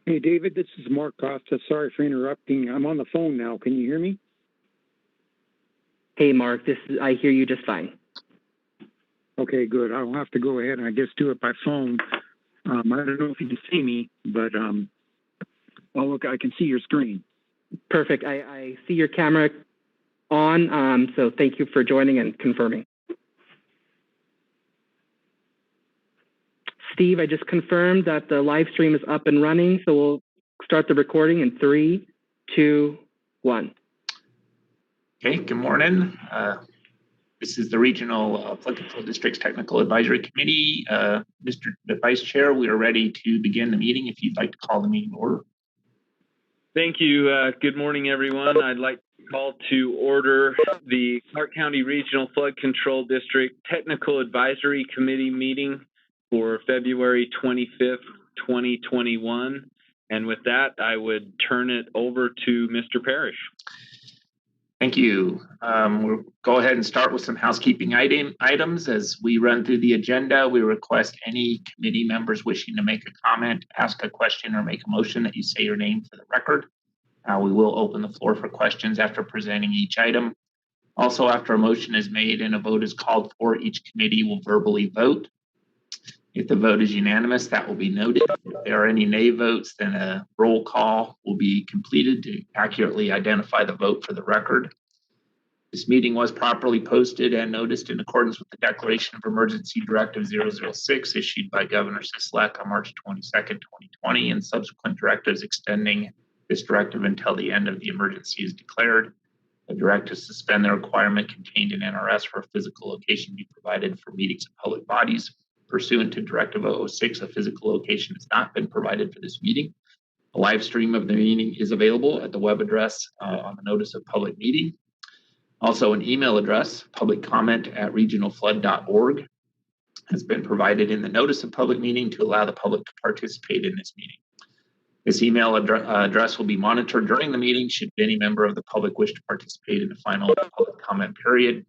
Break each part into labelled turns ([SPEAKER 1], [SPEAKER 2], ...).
[SPEAKER 1] Hey, David, this is Mark Costa. Sorry for interrupting. I'm on the phone now. Can you hear me?
[SPEAKER 2] Hey, Mark, I hear you just fine.
[SPEAKER 1] Okay, good. I'll have to go ahead and I guess do it by phone. I don't know if you can see me, but oh, look, I can see your screen.
[SPEAKER 2] Perfect. I see your camera on, so thank you for joining and confirming. Steve, I just confirmed that the live stream is up and running, so we'll start the recording in 3, 2, 1.
[SPEAKER 3] Okay, good morning. This is the Regional Flood Control District's Technical Advisory Committee. Mr. Vice Chair, we are ready to begin the meeting if you'd like to call the meeting to order.
[SPEAKER 4] Thank you. Good morning, everyone. I'd like to call to order the Clark County Regional Flood Control District Technical Advisory Committee meeting for February 25th, 2021. And with that, I would turn it over to Mr. Parrish.
[SPEAKER 3] Thank you. We'll go ahead and start with some housekeeping items. As we run through the agenda, we request any committee members wishing to make a comment, ask a question, or make a motion that you say your name for the record. We will open the floor for questions after presenting each item. Also, after a motion is made and a vote is called for, each committee will verbally vote. If the vote is unanimous, that will be noted. If there are any nay votes, then a roll call will be completed to accurately identify the vote for the record. This meeting was properly posted and noticed in accordance with the Declaration of Emergency Directive 006 issued by Governor Sisolak on March 22nd, 2020, and subsequent directives extending this directive until the end of the emergency is declared. The directives suspend the requirement contained in NRS for a physical location be provided for meetings of public bodies. Pursuant to Directive 006, a physical location has not been provided for this meeting. A live stream of the meeting is available at the web address on the notice of public meeting. Also, an email address, publiccomment@regionalflood.org, has been provided in the notice of public meeting to allow the public to participate in this meeting. This email address will be monitored during the meeting should any member of the public wish to participate in the final public comment period.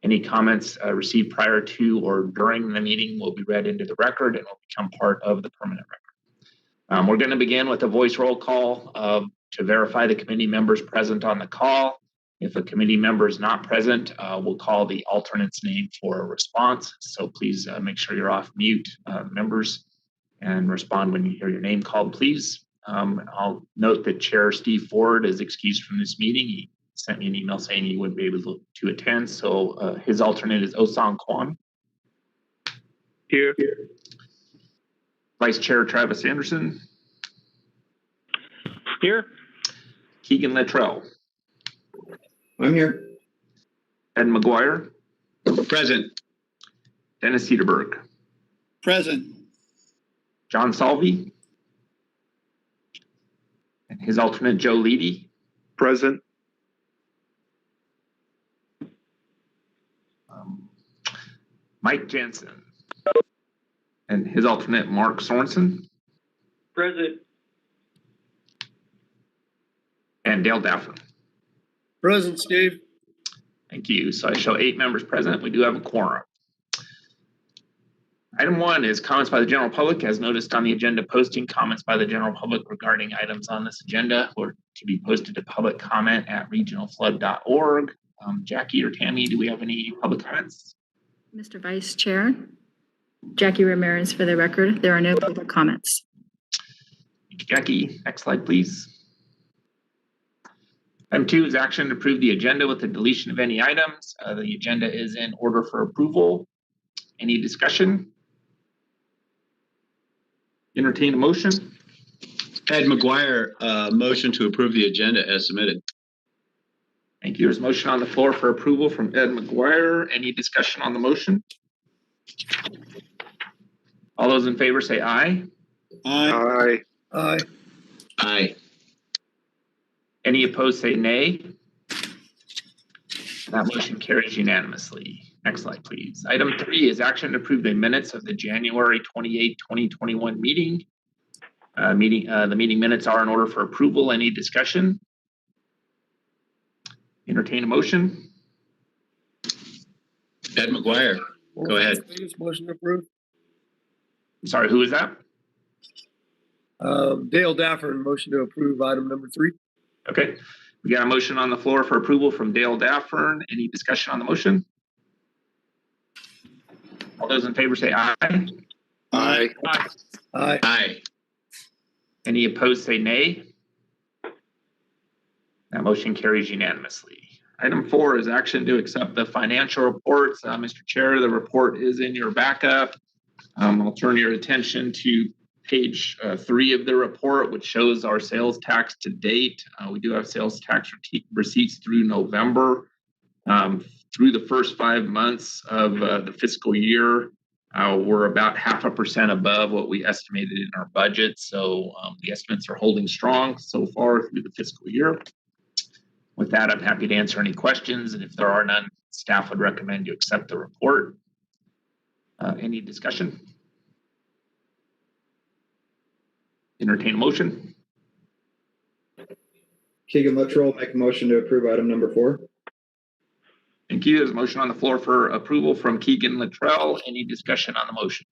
[SPEAKER 3] Any comments received prior to or during the meeting will be read into the record and will become part of the permanent record. We're going to begin with a voice roll call to verify the committee members present on the call. If a committee member is not present, we'll call the alternate's name for a response. So please make sure you're off mute, members, and respond when you hear your name called, please. I'll note that Chair Steve Ford is excused from this meeting. He sent me an email saying he wouldn't be able to attend. So his alternate is Osang Kwan.
[SPEAKER 4] Here.
[SPEAKER 3] Vice Chair Travis Anderson.
[SPEAKER 4] Here.
[SPEAKER 3] Keegan Littrell.
[SPEAKER 5] I'm here.
[SPEAKER 3] Ed McGuire.
[SPEAKER 5] Present.
[SPEAKER 3] Dennis Cedarberg.
[SPEAKER 5] Present.
[SPEAKER 3] John Salvi. And his alternate, Joe Leedy.
[SPEAKER 6] Present.
[SPEAKER 3] Mike Jensen. And his alternate, Mark Sorensen.
[SPEAKER 4] Present.
[SPEAKER 3] And Dale Daffer.
[SPEAKER 6] Present, Steve.
[SPEAKER 3] Thank you. So I show 8 members present. We do have a quorum. Item 1 is comments by the general public. As noticed on the agenda posting, comments by the general public regarding items on this agenda were to be posted to public comment at regionalflood.org. Jackie or Tammy, do we have any public comments?
[SPEAKER 7] Mr. Vice Chair, Jackie Ramirez for the record. There are no public comments.
[SPEAKER 3] Thank you, Jackie. Next slide, please. Item 2 is action to approve the agenda with the deletion of any items. The agenda is in order for approval. Any discussion? Entertain a motion.
[SPEAKER 5] Ed McGuire, motion to approve the agenda as submitted.
[SPEAKER 3] Thank you. There's a motion on the floor for approval from Ed McGuire. Any discussion on the motion? All those in favor say aye.
[SPEAKER 6] Aye.
[SPEAKER 5] Aye. Aye.
[SPEAKER 3] Any opposed say nay. That motion carries unanimously. Next slide, please. Item 3 is action to approve the minutes of the January 28, 2021 meeting. The meeting minutes are in order for approval. Any discussion? Entertain a motion.
[SPEAKER 5] Ed McGuire, go ahead.
[SPEAKER 6] Motion approved.
[SPEAKER 3] Sorry, who is that?
[SPEAKER 6] Dale Daffern, motion to approve item number 3.
[SPEAKER 3] Okay, we got a motion on the floor for approval from Dale Daffern. Any discussion on the motion? All those in favor say aye.
[SPEAKER 6] Aye.
[SPEAKER 4] Aye.
[SPEAKER 6] Aye.
[SPEAKER 5] Aye.
[SPEAKER 3] Any opposed say nay. That motion carries unanimously. Item 4 is action to accept the financial reports. Mr. Chair, the report is in your backup. I'll turn your attention to page 3 of the report, which shows our sales tax to date. We do have sales tax receipts through November. Through the first 5 months of the fiscal year, we're about 0.5% above what we estimated in our budget. So the estimates are holding strong so far through the fiscal year. With that, I'm happy to answer any questions. And if there are none, staff would recommend you accept the report. Any discussion? Entertain a motion.
[SPEAKER 8] Keegan Luttrell, make a motion to approve item number 4.
[SPEAKER 3] Thank you. There's a motion on the floor for approval from Keegan Luttrell. Any discussion on the motion?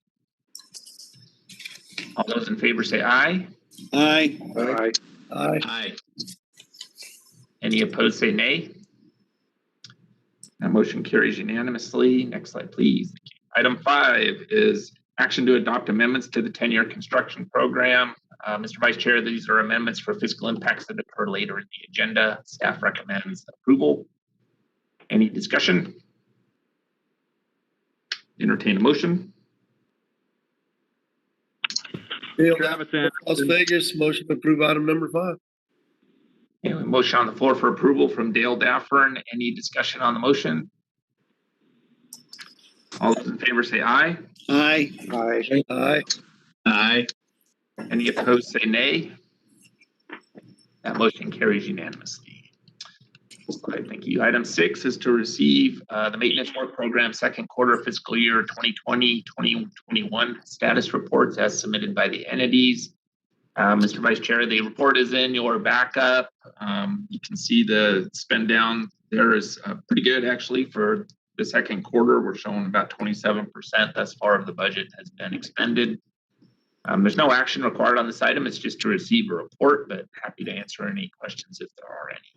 [SPEAKER 3] All those in favor say aye.
[SPEAKER 6] Aye.
[SPEAKER 8] Aye.
[SPEAKER 6] Aye.
[SPEAKER 5] Aye.
[SPEAKER 3] Any opposed say nay. That motion carries unanimously. Next slide, please. Item 5 is action to adopt amendments to the 10-year construction program. Mr. Vice Chair, these are amendments for fiscal impacts that occur later in the agenda. Staff recommends approval. Any discussion? Entertain a motion.
[SPEAKER 6] Dale
[SPEAKER 4] Travis
[SPEAKER 6] Daffern, Las
[SPEAKER 4] Anderson.
[SPEAKER 6] Vegas, motion to approve item number 5.
[SPEAKER 3] Okay, a motion on the floor for approval from Dale Daffern. Any discussion on the motion? All those in favor say aye.
[SPEAKER 6] Aye.
[SPEAKER 8] Aye.
[SPEAKER 6] Aye.
[SPEAKER 5] Aye.
[SPEAKER 3] Any opposed say nay. That motion carries unanimously. Slide, thank you. Item 6 is to receive the maintenance work program second quarter fiscal year 2020-2021 status reports as submitted by the entities. Mr. Vice Chair, the report is in your backup. You can see the spend down there is pretty good actually for the second quarter. We're showing about 27% thus far of the budget has been expended. There's no action required on this item. It's just to receive a report, but happy to answer any questions if there are any.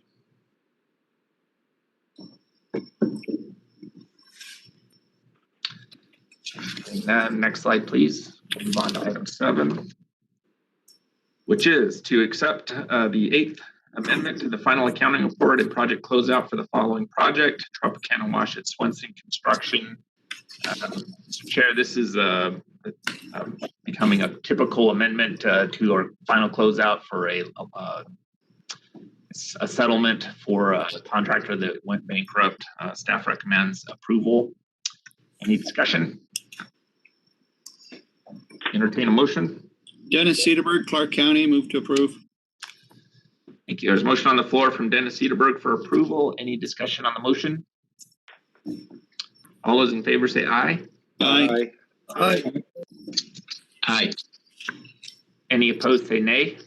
[SPEAKER 3] And then next slide, please. Move on to item 7, which is to accept the 8th amendment to the final accounting report and project closeout for the following project: Tropicana Wash at Swenson Construction. Mr. Chair, this is becoming a typical amendment to our final closeout for a settlement for a contractor that went bankrupt. Staff recommends approval. Any discussion? Entertain a motion.
[SPEAKER 9] Dennis Cedarburg, Clark County, move to approve.
[SPEAKER 3] Thank you. There's a motion on the floor from Dennis Cedarburg for approval. Any discussion on the motion? All those in favor say aye.
[SPEAKER 9] Aye.
[SPEAKER 6] Aye.
[SPEAKER 5] Aye.
[SPEAKER 3] Any opposed say nay.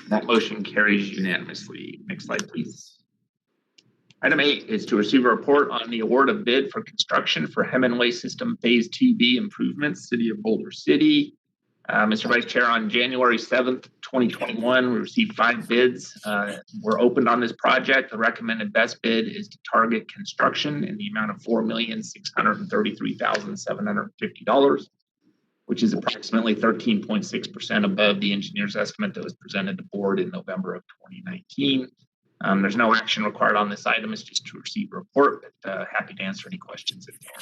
[SPEAKER 3] That motion carries unanimously. Next slide, please. Item 8 is to receive a report on the award of bid for construction for Hemenway System Phase 2B Improvements, City of Boulder City. Mr. Vice Chair, on January 7th, 2021, we received 5 bids. Were opened on this project. The recommended best bid is to target construction in the amount of $4,633,750, which is approximately 13.6% above the engineer's estimate that was presented to board in November of 2019. There's no action required on this item. It's just to receive a report, but happy to answer any questions if there are.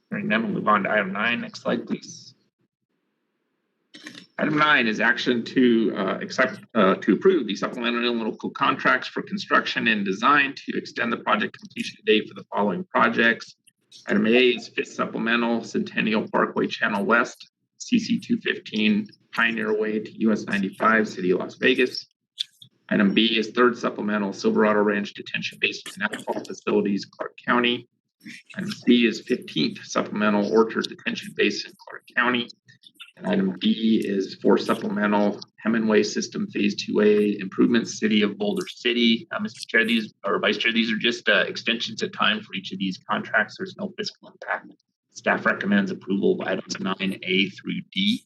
[SPEAKER 3] Hearing none, we'll move on to item 9. Next slide, please. Item 9 is action to approve the supplemental interlocal contracts for construction and design to extend the project completion date for the following projects. Item A is 5th supplemental Centennial Parkway Channel West, CC 215 Pioneer Way to US 95, City of Las Vegas. Item B is 3rd supplemental Silverado Ranch Detention Basin and Alcohol Facilities, Clark County. Item C is 15th supplemental Orchard Detention Basin, Clark County. And item B is for supplemental Hemenway System Phase 2A Improvements, City of Boulder City. Mr. Chair, these or Vice Chair, these are just extensions of time for each of these contracts. There's no fiscal impact. Staff recommends approval of items 9A through D.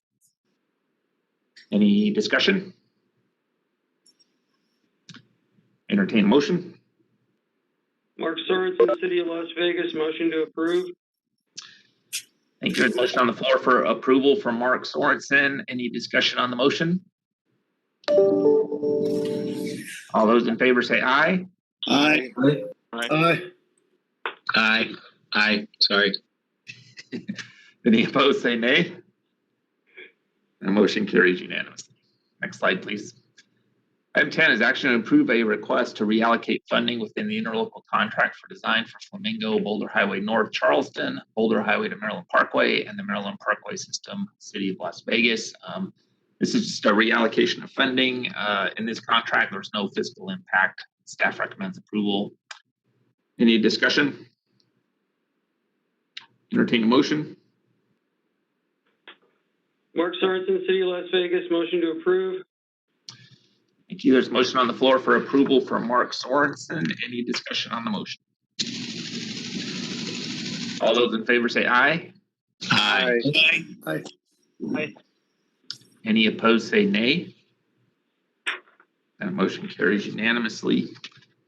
[SPEAKER 3] Any discussion? Entertain a motion.
[SPEAKER 10] Mark Sorensen, City of Las Vegas, motion to approve.
[SPEAKER 3] Thank you. There's a motion on the floor for approval from Mark Sorensen. Any discussion on the motion? All those in favor say aye.
[SPEAKER 6] Aye.
[SPEAKER 9] Aye.
[SPEAKER 5] Aye. Aye. Sorry.
[SPEAKER 3] Any opposed say nay. The motion carries unanimously. Next slide, please. Item 10 is action to approve a request to reallocate funding within the interlocal contract for design for Flamingo, Boulder Highway North, Charleston, Boulder Highway to Maryland Parkway, and the Maryland Parkway System, City of Las Vegas. This is just a reallocation of funding. In this contract, there's no fiscal impact. Staff recommends approval. Any discussion? Entertain a motion.
[SPEAKER 10] Mark Sorensen, City of Las Vegas, motion to approve.
[SPEAKER 3] Thank you. There's a motion on the floor for approval from Mark Sorensen. Any discussion on the motion? All those in favor say aye.
[SPEAKER 5] Aye.
[SPEAKER 6] Aye.
[SPEAKER 10] Aye.
[SPEAKER 3] Any opposed say nay. That motion carries unanimously.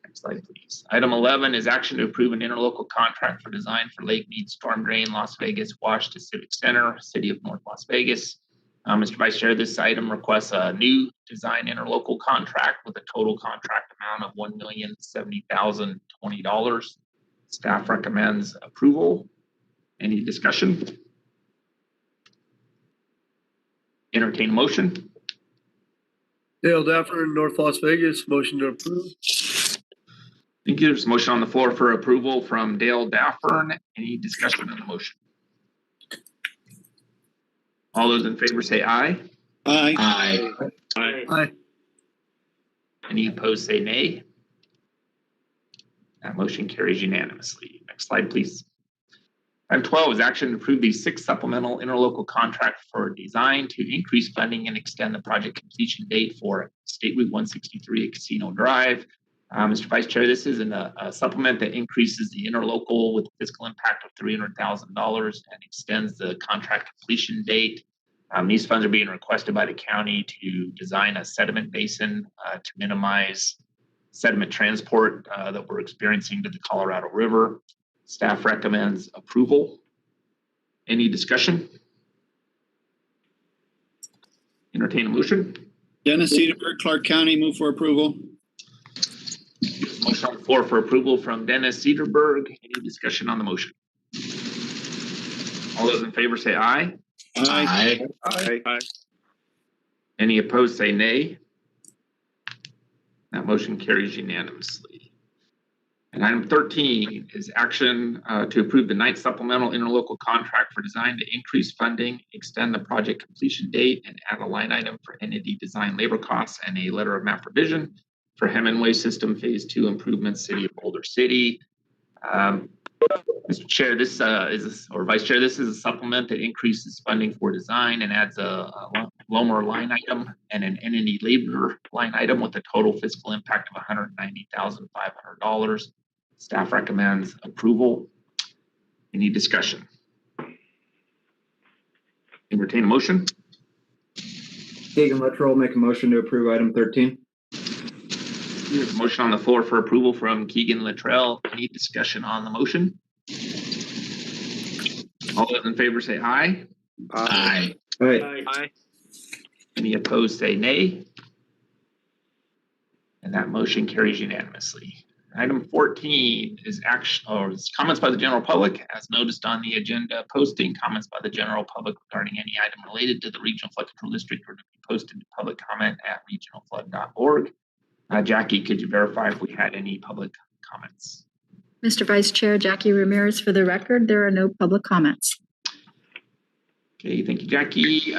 [SPEAKER 3] Next slide, please. Item 11 is action to approve an interlocal contract for design for Lake Mead Storm Drain, Las Vegas Wash to Civic Center, City of North Las Vegas. Mr. Vice Chair, this item requests a new design interlocal contract with a total contract amount of $1,070,020. Staff recommends approval. Any discussion? Entertain a motion.
[SPEAKER 6] Dale Daffer, North Las Vegas, motion to approve.
[SPEAKER 3] Thank you. There's a motion on the floor for approval from Dale Daffern. Any discussion on the motion? All those in favor say aye.
[SPEAKER 9] Aye.
[SPEAKER 5] Aye.
[SPEAKER 6] Aye.
[SPEAKER 3] Any opposed say nay. That motion carries unanimously. Next slide, please. Item 12 is action to approve the 6th supplemental interlocal contract for design to increase funding and extend the project completion date for State Route 163 at Casino Drive. Mr. Vice Chair, this is a supplement that increases the interlocal with a fiscal impact of $300,000 and extends the contract completion date. These funds are being requested by the county to design a sediment basin to minimize sediment transport that we're experiencing to the Colorado River. Staff recommends approval. Any discussion? Entertain a motion.
[SPEAKER 9] Dennis Cedarburg, Clark County, move for approval.
[SPEAKER 3] Motion on the floor for approval from Dennis Cedarburg. Any discussion on the motion? All those in favor say aye.
[SPEAKER 5] Aye.
[SPEAKER 6] Aye.
[SPEAKER 3] Any opposed say nay. That motion carries unanimously. And item 13 is action to approve the 9th supplemental interlocal contract for design to increase funding, extend the project completion date, and add a line item for entity design labor costs and a letter of map revision for Hemenway System Phase 2 Improvements, City of Boulder City. Mr. Chair, this or Vice Chair, this is a supplement that increases funding for design and adds a LOMR line item and an entity labor line item with a total fiscal impact of $190,500. Staff recommends approval. Any discussion? Entertain a motion.
[SPEAKER 8] Keegan Littrell, make a motion to approve item 13.
[SPEAKER 3] There's a motion on the floor for approval from Keegan Littrell. Any discussion on the motion? All those in favor say aye.
[SPEAKER 5] Aye.
[SPEAKER 8] Aye.
[SPEAKER 10] Aye.
[SPEAKER 3] Any opposed say nay. And that motion carries unanimously. Item 14 is comments by the general public, as noticed on the agenda posting. Comments by the general public regarding any item related to the Regional Flood Control District are to be posted to public comment at regionalflood.org. Jackie, could you verify if we had any public comments?
[SPEAKER 7] Mr. Vice Chair, Jackie Ramirez, for the record, there are no public comments.
[SPEAKER 3] Okay, thank you, Jackie.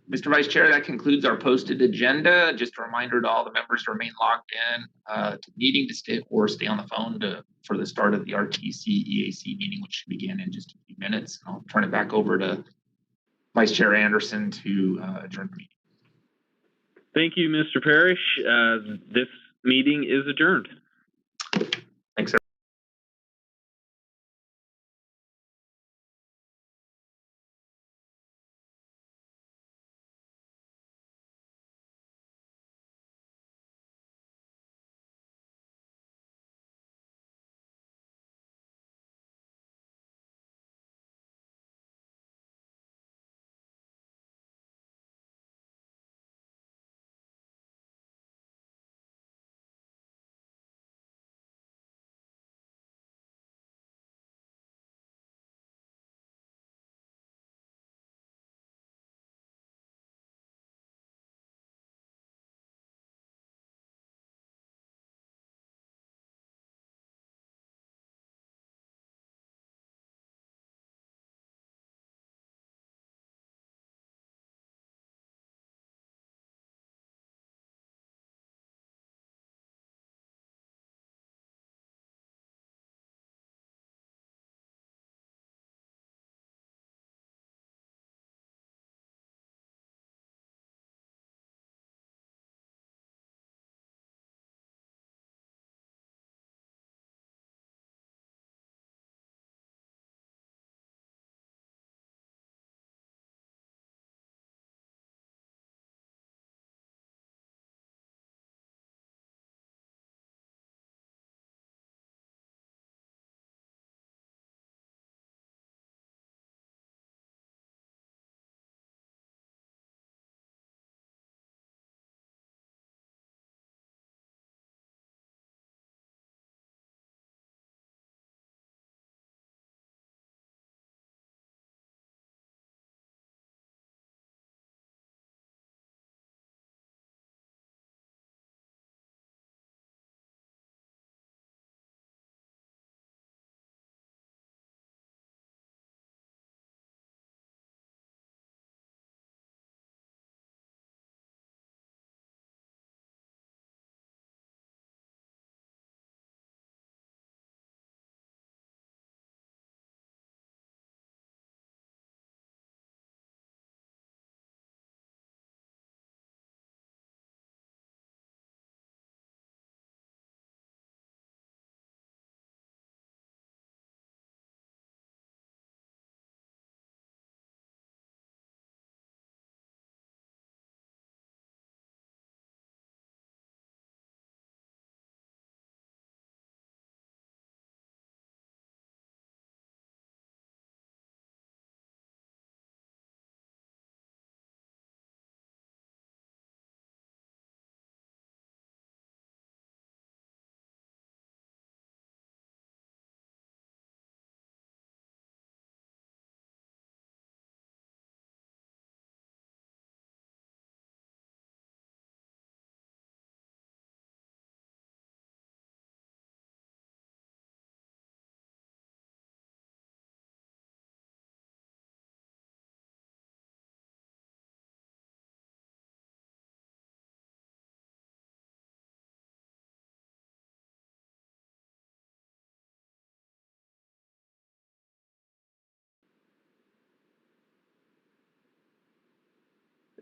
[SPEAKER 3] Mr. Vice Chair, that concludes our posted agenda. Just a reminder to all the members to remain logged in to the meeting to stay on the phone for the start of the RTC EAC meeting, which should begin in just a few minutes. I'll turn it back over to Vice Chair Anderson to adjourn the meeting.
[SPEAKER 4] Thank you, Mr. Parrish. This meeting is adjourned.
[SPEAKER 3] Thanks,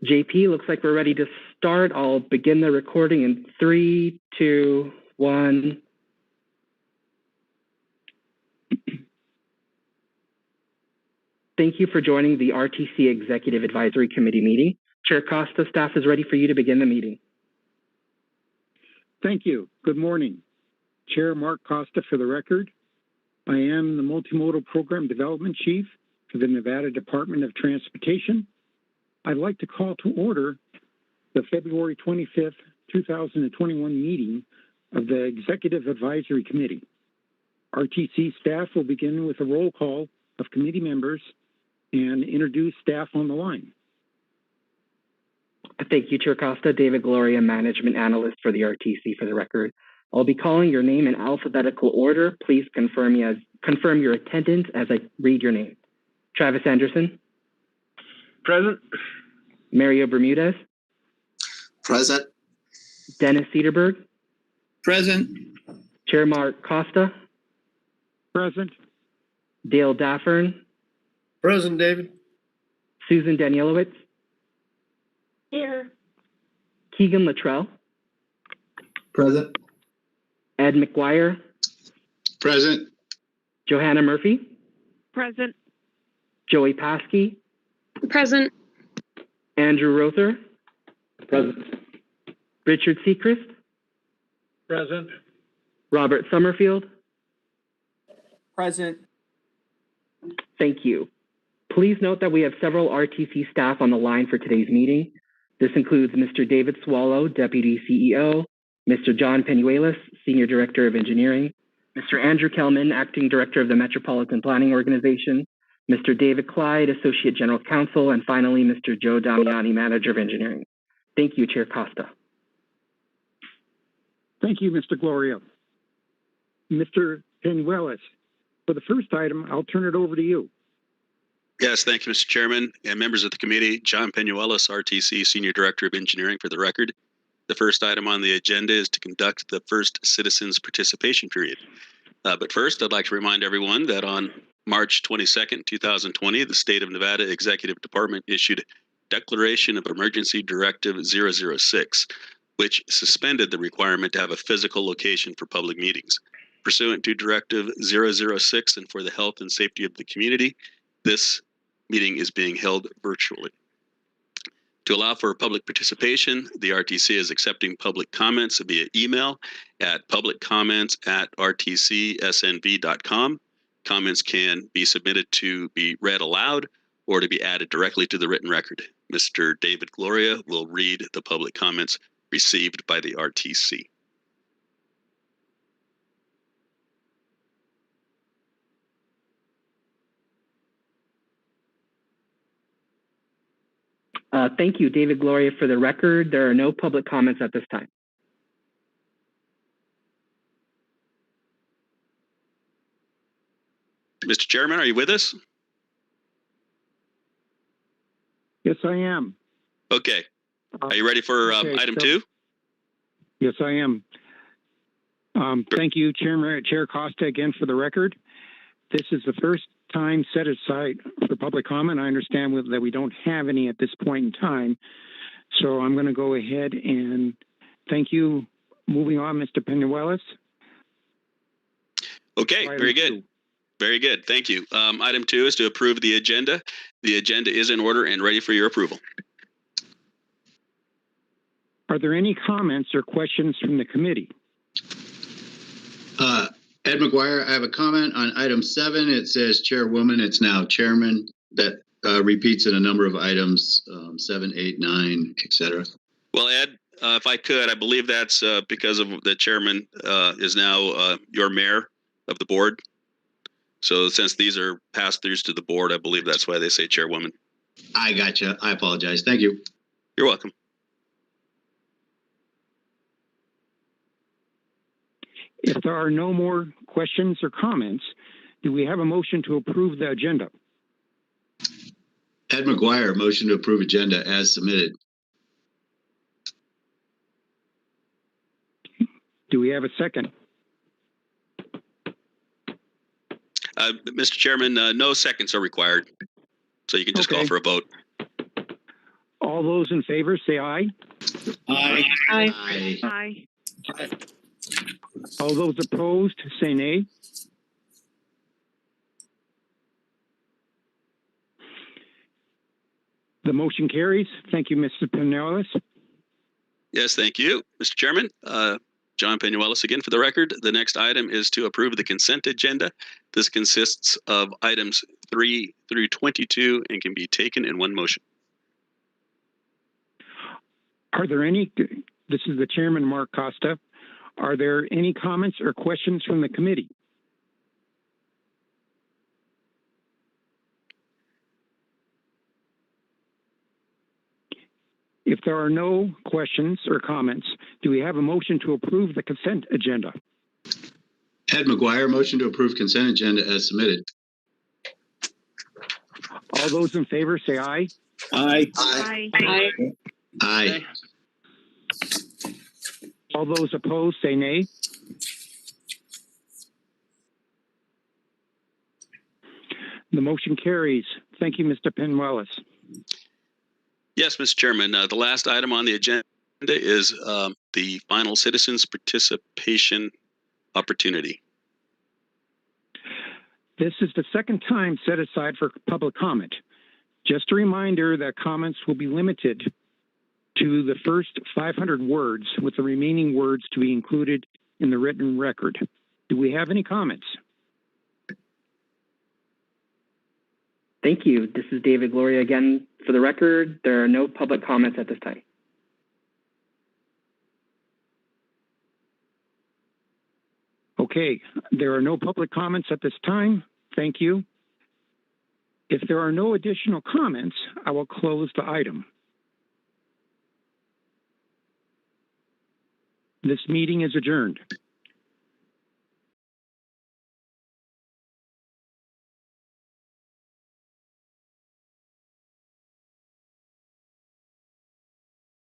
[SPEAKER 2] JP, looks like we're ready to start. I'll begin the recording in 3, 2, 1. Thank you for joining the RTC Executive Advisory Committee meeting. Chair Costa, staff is ready for you to begin the meeting.
[SPEAKER 1] Thank you. Good morning. Chair Mark Costa for the record. I am the Multimodal Program Development Chief for the Nevada Department of Transportation. I'd like to call to order the February 25th, 2021 meeting of the Executive Advisory Committee. RTC staff will begin with a roll call of committee members and introduce staff on the line.
[SPEAKER 2] Thank you, Chair Costa. David Gloria, Management Analyst for the RTC for the record. I'll be calling your name in alphabetical order. Please confirm your attendance as I read your name. Travis Anderson.
[SPEAKER 4] Present.
[SPEAKER 2] Mario Bermudez.
[SPEAKER 9] Present.
[SPEAKER 2] Dennis Cedarberg.
[SPEAKER 9] Present.
[SPEAKER 2] Chair Mark Costa.
[SPEAKER 1] Present.
[SPEAKER 2] Dale Daffern.
[SPEAKER 6] Present, David.
[SPEAKER 2] Susan Danielowitz,
[SPEAKER 7] Here.
[SPEAKER 2] Keegan Luttrell,
[SPEAKER 8] Present.
[SPEAKER 2] Ed McGuire,
[SPEAKER 5] Present.
[SPEAKER 2] Johanna Murphy,
[SPEAKER 11] Present.
[SPEAKER 2] Joey Paskey,
[SPEAKER 11] Present.
[SPEAKER 2] Andrew Rother,
[SPEAKER 8] Present.
[SPEAKER 2] Richard Seacrest,
[SPEAKER 6] Present.
[SPEAKER 2] Robert Summerfield.
[SPEAKER 9] Present.
[SPEAKER 2] Thank you. Please note that we have several RTC staff on the line for today's meeting. This includes Mr. David Swallow, Deputy CEO, Mr. John Penuelas, Senior Director of Engineering, Mr. Andrew Kelman, Acting Director of the Metropolitan Planning Organization, Mr. David Clyde, Associate General Counsel, and finally, Mr. Joe Damiani, Manager of Engineering. Thank you, Chair Costa.
[SPEAKER 1] Thank you, Mr. Gloria. Mr. Penuelas, for the first item, I'll turn it over to you.
[SPEAKER 12] Yes, thank you, Mr. Chairman and members of the committee. John Penuelas, RTC Senior Director of Engineering, for the record. The first item on the agenda is to conduct the first citizens participation period. But first, I'd like to remind everyone that on March 22nd, 2020, the State of Nevada Executive Department issued Declaration of Emergency Directive 006, which suspended the requirement to have a physical location for public meetings. Pursuant to Directive 006 and for the health and safety of the community, this meeting is being held virtually. To allow for public participation, the RTC is accepting public comments via email at publiccomments@rtcsnv.com. Comments can be submitted to be read aloud or to be added directly to the written record. Mr. David Gloria will read the public comments received by the RTC.
[SPEAKER 2] Thank you, David Gloria. For the record, there are no public comments at this time.
[SPEAKER 12] Mr. Chairman, are you with us?
[SPEAKER 1] Yes, I am.
[SPEAKER 12] Okay. Are you ready for item 2?
[SPEAKER 1] Yes, I am. Thank you, Chair Costa, again for the record. This is the first time set aside for public comment. I understand that we don't have any at this point in time. So I'm going to go ahead and thank you. Moving on, Mr. Penuelas.
[SPEAKER 12] Okay, very good. Very good. Thank you. Item 2 is to approve the agenda. The agenda is in order and ready for your approval.
[SPEAKER 1] Are there any comments or questions from the committee?
[SPEAKER 5] Ed McGuire, I have a comment on item 7. It says chairwoman. It's now chairman. That repeats in a number of items, 7, 8, 9, etc.
[SPEAKER 12] Well, Ed, if I could, I believe that's because of the chairman is now your mayor of the board. So since these are pass-throughs to the board, I believe that's why they say chairwoman.
[SPEAKER 5] I gotcha. I apologize. Thank you.
[SPEAKER 12] You're welcome.
[SPEAKER 1] If there are no more questions or comments, do we have a motion to approve the agenda?
[SPEAKER 5] Ed McGuire, motion to approve agenda as submitted.
[SPEAKER 1] Do we have a second?
[SPEAKER 12] Mr. Chairman, no seconds are required. So you can just call for a vote.
[SPEAKER 1] All those in favor say aye.
[SPEAKER 9] Aye.
[SPEAKER 11] Aye. Aye.
[SPEAKER 6] Aye.
[SPEAKER 1] All those opposed say nay. The motion carries. Thank you, Mr. Penuelas.
[SPEAKER 12] Yes, thank you, Mr. Chairman. John Penuelas again for the record. The next item is to approve the consent agenda. This consists of items 3 through 22 and can be taken in one motion.
[SPEAKER 1] Are there any, this is the chairman, Mark Costa. Are there any comments or questions from the committee? If there are no questions or comments, do we have a motion to approve the consent agenda?
[SPEAKER 5] Ed McGuire, motion to approve consent agenda as submitted.
[SPEAKER 1] All those in favor say aye.
[SPEAKER 9] Aye.
[SPEAKER 11] Aye.
[SPEAKER 5] Aye.
[SPEAKER 6] Aye.
[SPEAKER 1] All those opposed say nay. The motion carries. Thank you, Mr. Penuelas.
[SPEAKER 12] Yes, Mr. Chairman. The last item on the agenda is the final citizens participation opportunity.
[SPEAKER 1] This is the second time set aside for public comment. Just a reminder that comments will be limited to the first 500 words, with the remaining words to be included in the written record. Do we have any comments?
[SPEAKER 2] Thank you. This is David Gloria again. For the record, there are no public comments at this time.
[SPEAKER 1] Okay, there are no public comments at this time. Thank you. If there are no additional comments, I will close the item. This meeting is adjourned.